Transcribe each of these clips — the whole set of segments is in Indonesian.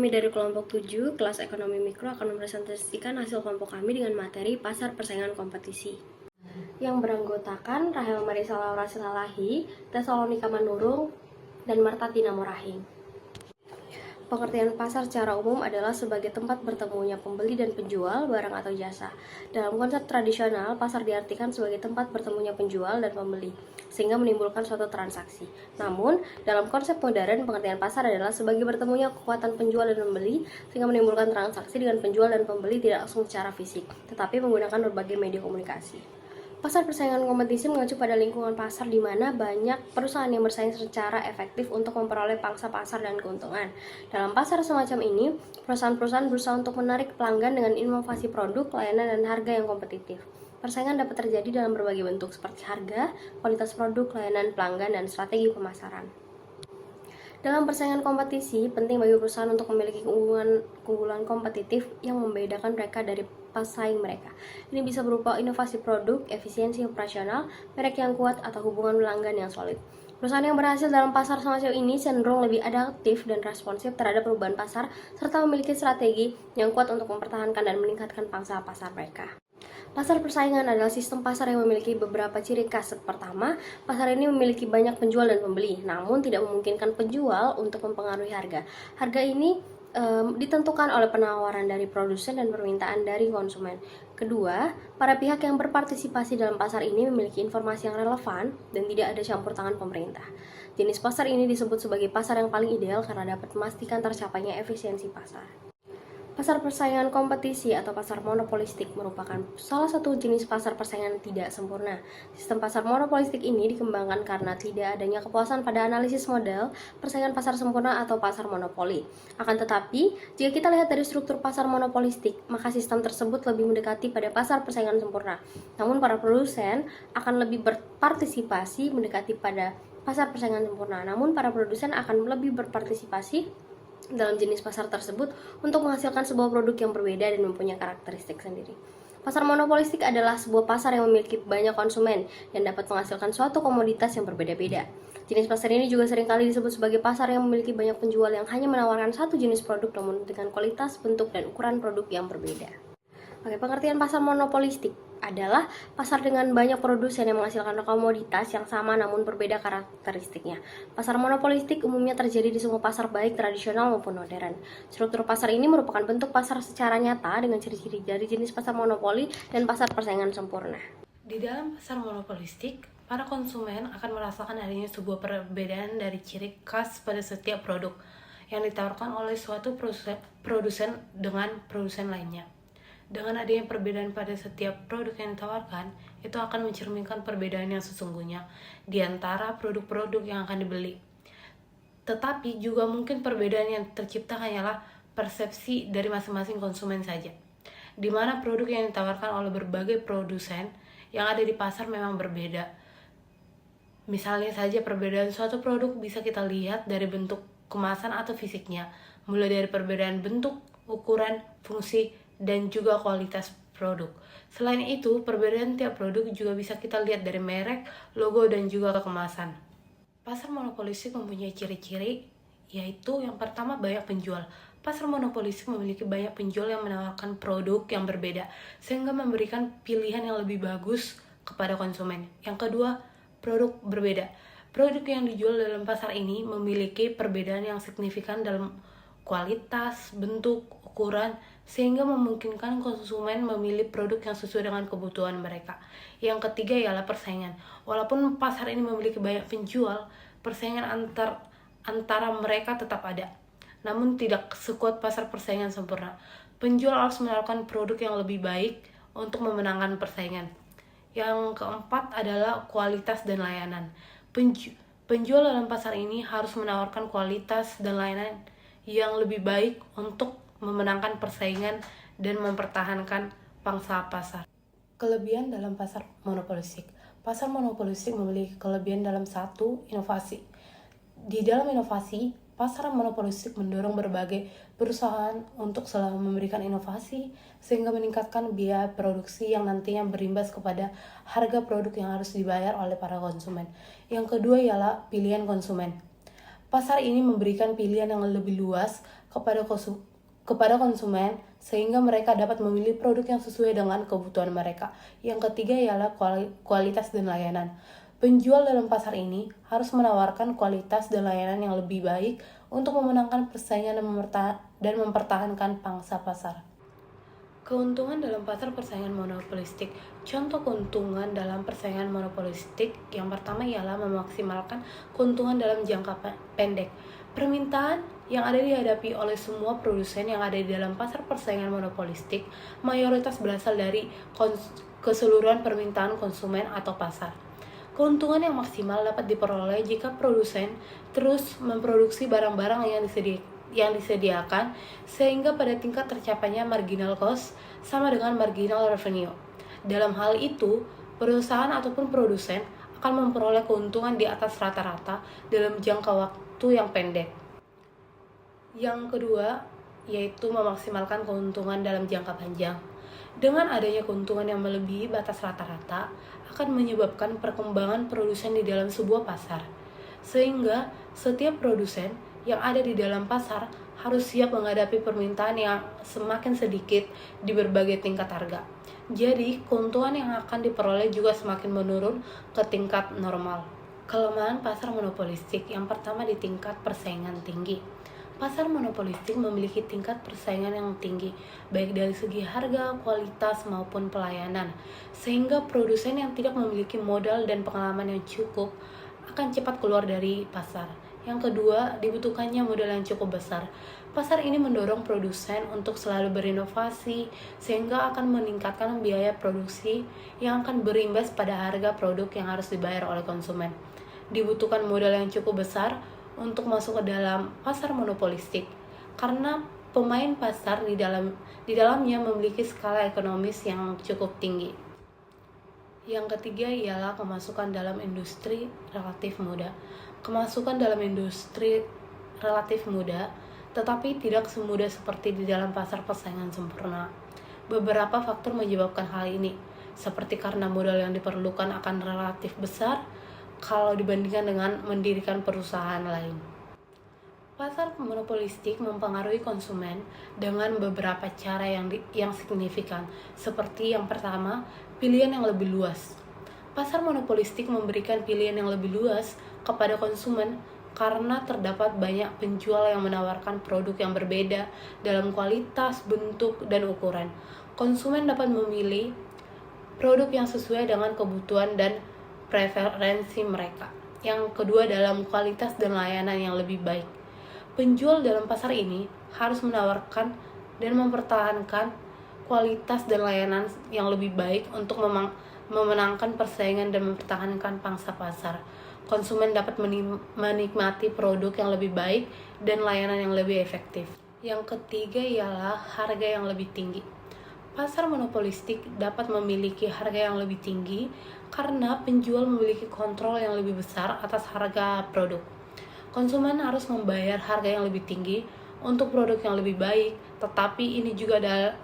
Kami dari kelompok 7, kelas ekonomi mikro akan mempresentasikan hasil kelompok kami dengan materi pasar persaingan kompetisi. Yang beranggotakan Rahel Marisa Laura Silalahi, Tesalonika Manurung, dan Marta Tina Morahing. Pengertian pasar secara umum adalah sebagai tempat bertemunya pembeli dan penjual barang atau jasa. Dalam konsep tradisional, pasar diartikan sebagai tempat bertemunya penjual dan pembeli, sehingga menimbulkan suatu transaksi. Namun, dalam konsep modern, pengertian pasar adalah sebagai bertemunya kekuatan penjual dan pembeli, sehingga menimbulkan transaksi dengan penjual dan pembeli tidak langsung secara fisik, tetapi menggunakan berbagai media komunikasi. Pasar persaingan kompetisi mengacu pada lingkungan pasar di mana banyak perusahaan yang bersaing secara efektif untuk memperoleh pangsa pasar dan keuntungan. Dalam pasar semacam ini, perusahaan-perusahaan berusaha untuk menarik pelanggan dengan inovasi produk, layanan, dan harga yang kompetitif. Persaingan dapat terjadi dalam berbagai bentuk seperti harga, kualitas produk, layanan pelanggan, dan strategi pemasaran. Dalam persaingan kompetisi, penting bagi perusahaan untuk memiliki keunggulan kompetitif yang membedakan mereka dari pesaing mereka. Ini bisa berupa inovasi produk, efisiensi operasional, merek yang kuat, atau hubungan pelanggan yang solid. Perusahaan yang berhasil dalam pasar semacam ini cenderung lebih adaptif dan responsif terhadap perubahan pasar, serta memiliki strategi yang kuat untuk mempertahankan dan meningkatkan pangsa pasar mereka. Pasar persaingan adalah sistem pasar yang memiliki beberapa ciri khas. Pertama, pasar ini memiliki banyak penjual dan pembeli, namun tidak memungkinkan penjual untuk mempengaruhi harga. Harga ini ditentukan oleh penawaran dari produsen dan permintaan dari konsumen. Kedua, para pihak yang berpartisipasi dalam pasar ini memiliki informasi yang relevan dan tidak ada campur tangan pemerintah. Jenis pasar ini disebut sebagai pasar yang paling ideal karena dapat memastikan tercapainya efisiensi pasar. Pasar persaingan kompetisi atau pasar monopolistik merupakan salah satu jenis pasar persaingan tidak sempurna. Sistem pasar monopolistik ini dikembangkan karena tidak adanya kepuasan pada analisis model persaingan pasar sempurna atau pasar monopoli. Akan tetapi, jika kita lihat dari struktur pasar monopolistik, maka sistem tersebut lebih mendekati pada pasar persaingan sempurna. Namun para produsen akan lebih berpartisipasi mendekati pada pasar persaingan sempurna. Namun para produsen akan lebih berpartisipasi dalam jenis pasar tersebut untuk menghasilkan sebuah produk yang berbeda dan mempunyai karakteristik sendiri. Pasar monopolistik adalah sebuah pasar yang memiliki banyak konsumen yang dapat menghasilkan suatu komoditas yang berbeda-beda. Jenis pasar ini juga seringkali disebut sebagai pasar yang memiliki banyak penjual yang hanya menawarkan satu jenis produk namun dengan kualitas, bentuk, dan ukuran produk yang berbeda. Oke, pengertian pasar monopolistik adalah pasar dengan banyak produsen yang menghasilkan komoditas yang sama namun berbeda karakteristiknya. Pasar monopolistik umumnya terjadi di semua pasar baik tradisional maupun modern. Struktur pasar ini merupakan bentuk pasar secara nyata dengan ciri-ciri dari jenis pasar monopoli dan pasar persaingan sempurna. Di dalam pasar monopolistik, para konsumen akan merasakan adanya sebuah perbedaan dari ciri khas pada setiap produk yang ditawarkan oleh suatu produsen dengan produsen lainnya. Dengan adanya perbedaan pada setiap produk yang ditawarkan, itu akan mencerminkan perbedaan yang sesungguhnya di antara produk-produk yang akan dibeli. Tetapi juga mungkin perbedaan yang tercipta hanyalah persepsi dari masing-masing konsumen saja, di mana produk yang ditawarkan oleh berbagai produsen yang ada di pasar memang berbeda. Misalnya saja perbedaan suatu produk bisa kita lihat dari bentuk kemasan atau fisiknya, mulai dari perbedaan bentuk, ukuran, fungsi, dan juga kualitas produk. Selain itu, perbedaan tiap produk juga bisa kita lihat dari merek, logo, dan juga kemasan. Pasar monopolistik mempunyai ciri-ciri, yaitu yang pertama banyak penjual. Pasar monopolistik memiliki banyak penjual yang menawarkan produk yang berbeda, sehingga memberikan pilihan yang lebih bagus kepada konsumen. Yang kedua, produk berbeda. Produk yang dijual dalam pasar ini memiliki perbedaan yang signifikan dalam kualitas, bentuk, ukuran, sehingga memungkinkan konsumen memilih produk yang sesuai dengan kebutuhan mereka. Yang ketiga ialah persaingan. Walaupun pasar ini memiliki banyak penjual, persaingan antara mereka tetap ada, namun tidak sekuat pasar persaingan sempurna. Penjual harus menawarkan produk yang lebih baik untuk memenangkan persaingan. Yang keempat adalah kualitas dan layanan. Penjual dalam pasar ini harus menawarkan kualitas dan layanan yang lebih baik untuk memenangkan persaingan dan mempertahankan pangsa pasar. Kelebihan dalam pasar monopolistik. Pasar monopolistik memiliki kelebihan dalam satu, inovasi. Di dalam inovasi, pasar monopolistik mendorong berbagai perusahaan untuk selalu memberikan inovasi sehingga meningkatkan biaya produksi yang nantinya berimbas kepada harga produk yang harus dibayar oleh para konsumen. Yang kedua ialah pilihan konsumen. Pasar ini memberikan pilihan yang lebih luas kepada konsumen sehingga mereka dapat memilih produk yang sesuai dengan kebutuhan mereka. Yang ketiga ialah kualitas dan layanan. Penjual dalam pasar ini harus menawarkan kualitas dan layanan yang lebih baik untuk memenangkan persaingan dan mempertahankan pangsa pasar. Keuntungan dalam pasar persaingan monopolistik. Contoh keuntungan dalam persaingan monopolistik yang pertama ialah memaksimalkan keuntungan dalam jangka pendek. Permintaan yang ada dihadapi oleh semua produsen yang ada di dalam pasar persaingan monopolistik mayoritas berasal dari keseluruhan permintaan konsumen atau pasar. Keuntungan yang maksimal dapat diperoleh jika produsen terus memproduksi barang-barang yang disediakan sehingga pada tingkat tercapainya marginal cost sama dengan marginal revenue. Dalam hal itu, perusahaan ataupun produsen akan memperoleh keuntungan di atas rata-rata dalam jangka waktu yang pendek. Yang kedua, yaitu memaksimalkan keuntungan dalam jangka panjang. Dengan adanya keuntungan yang melebihi batas rata-rata akan menyebabkan perkembangan produsen di dalam sebuah pasar. Sehingga setiap produsen yang ada di dalam pasar harus siap menghadapi permintaan yang semakin sedikit di berbagai tingkat harga. Jadi, keuntungan yang akan diperoleh juga semakin menurun ke tingkat normal. Kelemahan pasar monopolistik yang pertama di tingkat persaingan tinggi. Pasar monopolistik memiliki tingkat persaingan yang tinggi, baik dari segi harga, kualitas, maupun pelayanan, sehingga produsen yang tidak memiliki modal dan pengalaman yang cukup akan cepat keluar dari pasar. Yang kedua, dibutuhkannya modal yang cukup besar. Pasar ini mendorong produsen untuk selalu berinovasi, sehingga akan meningkatkan biaya produksi yang akan berimbas pada harga produk yang harus dibayar oleh konsumen. Dibutuhkan modal yang cukup besar untuk masuk ke dalam pasar monopolistik, karena pemain pasar di dalamnya memiliki skala ekonomis yang cukup tinggi. Yang ketiga ialah kemasukan dalam industri relatif muda. Kemasukan dalam industri relatif muda, tetapi tidak semudah seperti di dalam pasar persaingan sempurna. Beberapa faktor menyebabkan hal ini, seperti karena modal yang diperlukan akan relatif besar kalau dibandingkan dengan mendirikan perusahaan lain. Pasar monopolistik mempengaruhi konsumen dengan beberapa cara yang signifikan, seperti yang pertama, pilihan yang lebih luas. Pasar monopolistik memberikan pilihan yang lebih luas kepada konsumen karena terdapat banyak penjual yang menawarkan produk yang berbeda dalam kualitas, bentuk, dan ukuran. Konsumen dapat memilih produk yang sesuai dengan kebutuhan dan preferensi mereka. Yang kedua, dalam kualitas dan layanan yang lebih baik. Penjual dalam pasar ini harus menawarkan dan mempertahankan kualitas dan layanan yang lebih baik untuk memenangkan persaingan dan mempertahankan pangsa pasar. Konsumen dapat menikmati produk yang lebih baik dan layanan yang lebih efektif. Yang ketiga ialah harga yang lebih tinggi. Pasar monopolistik dapat memiliki harga yang lebih tinggi karena penjual memiliki kontrol yang lebih besar atas harga produk. Konsumen harus membayar harga yang lebih tinggi untuk produk yang lebih baik, tetapi ini juga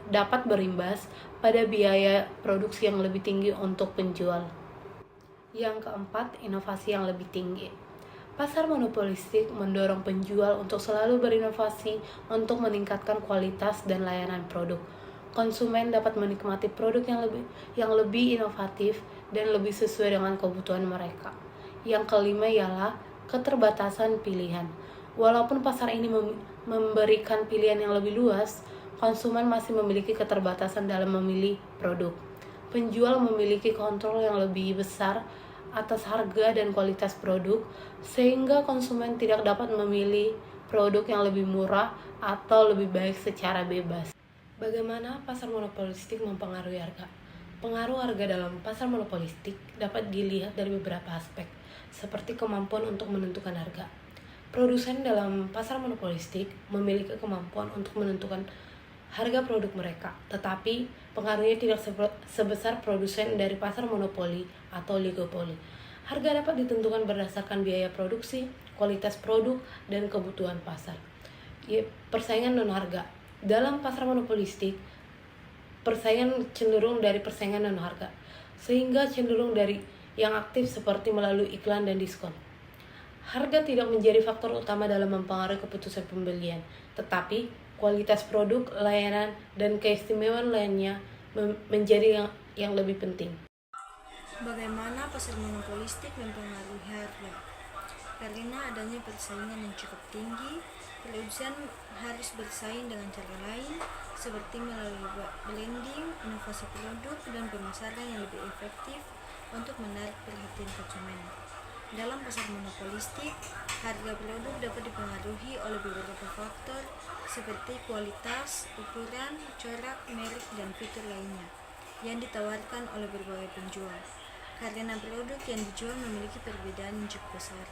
dapat berimbas pada biaya produksi yang lebih tinggi untuk penjual. Yang keempat, inovasi yang lebih tinggi. Pasar monopolistik mendorong penjual untuk selalu berinovasi untuk meningkatkan kualitas dan layanan produk. Konsumen dapat menikmati produk yang lebih inovatif dan lebih sesuai dengan kebutuhan mereka. Yang kelima ialah keterbatasan pilihan. Walaupun pasar ini memberikan pilihan yang lebih luas, konsumen masih memiliki keterbatasan dalam memilih produk. Penjual memiliki kontrol yang lebih besar atas harga dan kualitas produk, sehingga konsumen tidak dapat memilih produk yang lebih murah atau lebih baik secara bebas. Bagaimana pasar monopolistik mempengaruhi harga? Pengaruh harga dalam pasar monopolistik dapat dilihat dari beberapa aspek, seperti kemampuan untuk menentukan harga. Produsen dalam pasar monopolistik memiliki kemampuan untuk menentukan harga produk mereka, tetapi pengaruhnya tidak sebesar produsen dari pasar monopoli atau oligopoli. Harga dapat ditentukan berdasarkan biaya produksi, kualitas produk, dan kebutuhan pasar. Persaingan non-harga. Dalam pasar monopolistik, persaingan cenderung dari persaingan non-harga, sehingga cenderung dari yang aktif seperti melalui iklan dan diskon. Harga tidak menjadi faktor utama dalam mempengaruhi keputusan pembelian, tetapi kualitas produk, layanan, dan keistimewaan lainnya menjadi yang lebih penting. Bagaimana pasar monopolistik mempengaruhi harga? Karena adanya persaingan yang cukup tinggi, produsen harus bersaing dengan cara lain seperti melalui blending, inovasi produk, dan pemasaran yang lebih efektif untuk menarik perhatian konsumen. Dalam pasar monopolistik, harga produk dapat dipengaruhi oleh beberapa faktor seperti kualitas, ukuran, corak, merek, dan fitur lainnya yang ditawarkan oleh berbagai penjual. Karena produk yang dijual memiliki perbedaan yang cukup besar,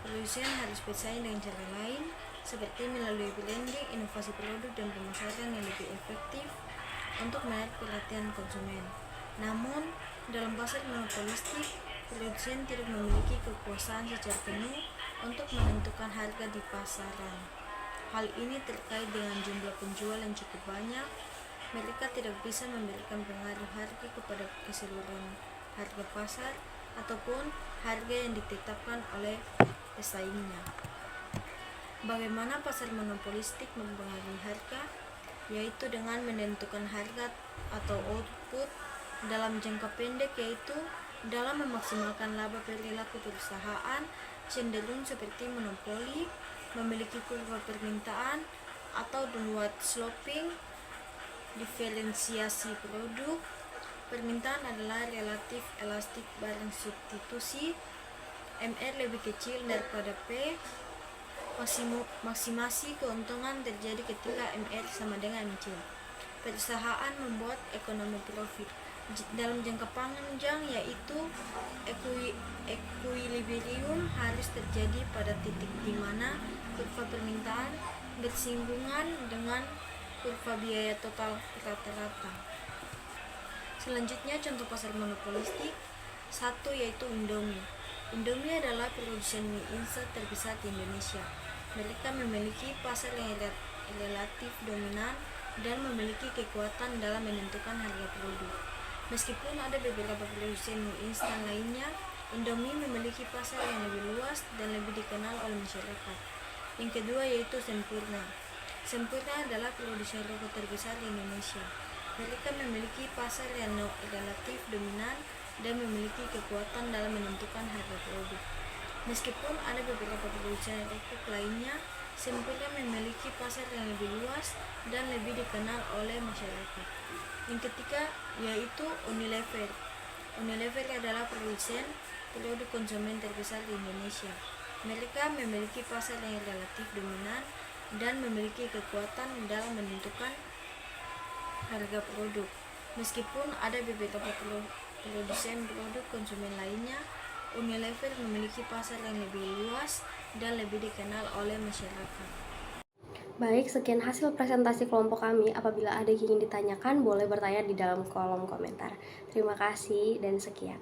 produsen harus bersaing dengan cara lain seperti melalui blending, inovasi produk, dan pemasaran yang lebih efektif untuk menarik perhatian konsumen. Namun, dalam pasar monopolistik, produsen tidak memiliki kekuasaan secara penuh untuk menentukan harga di pasaran. Hal ini terkait dengan jumlah penjual yang cukup banyak. Mereka tidak bisa memberikan pengaruh harga kepada keseluruhan harga pasar ataupun harga yang ditetapkan oleh pesaingnya. Bagaimana pasar monopolistik mempengaruhi harga? Yaitu dengan menentukan harga atau output dalam jangka pendek, yaitu dalam memaksimalkan laba. Perilaku perusahaan cenderung seperti monopoli, memiliki kurva permintaan atau downward sloping. Diferensiasi produk. Permintaan adalah relatif elastik barang substitusi. MR lebih kecil daripada P. Maksimasi keuntungan terjadi ketika MR sama dengan MC. Perusahaan membuat ekonomi profit dalam jangka panjang, yaitu equilibrium harus terjadi pada titik di mana kurva permintaan bersinggungan dengan kurva biaya total rata-rata. Selanjutnya contoh pasar monopolistik. 1 yaitu Indomie. Indomie adalah produsen mie instan terbesar di Indonesia. Mereka memiliki pasar yang relatif dominan dan memiliki kekuatan dalam menentukan harga produk. Meskipun ada beberapa produsen mie instan lainnya, Indomie memiliki pasar yang lebih luas dan lebih dikenal oleh masyarakat. Yang kedua yaitu Sempurna. Sempurna adalah produsen rokok terbesar di Indonesia. Mereka memiliki pasar yang relatif dominan dan memiliki kekuatan dalam menentukan harga produk. Meskipun ada beberapa produsen rokok lainnya, Sempurna memiliki pasar yang lebih luas dan lebih dikenal oleh masyarakat. Yang ketiga yaitu Unilever. Unilever adalah produsen produk konsumen terbesar di Indonesia. Mereka memiliki pasar yang relatif dominan dan memiliki kekuatan dalam menentukan harga produk. Meskipun ada beberapa produsen produk konsumen lainnya, Unilever memiliki pasar yang lebih luas dan lebih dikenal oleh masyarakat. Baik, sekian hasil presentasi kelompok kami. Apabila ada yang ingin ditanyakan, boleh bertanya di dalam kolom komentar. Terima kasih dan sekian.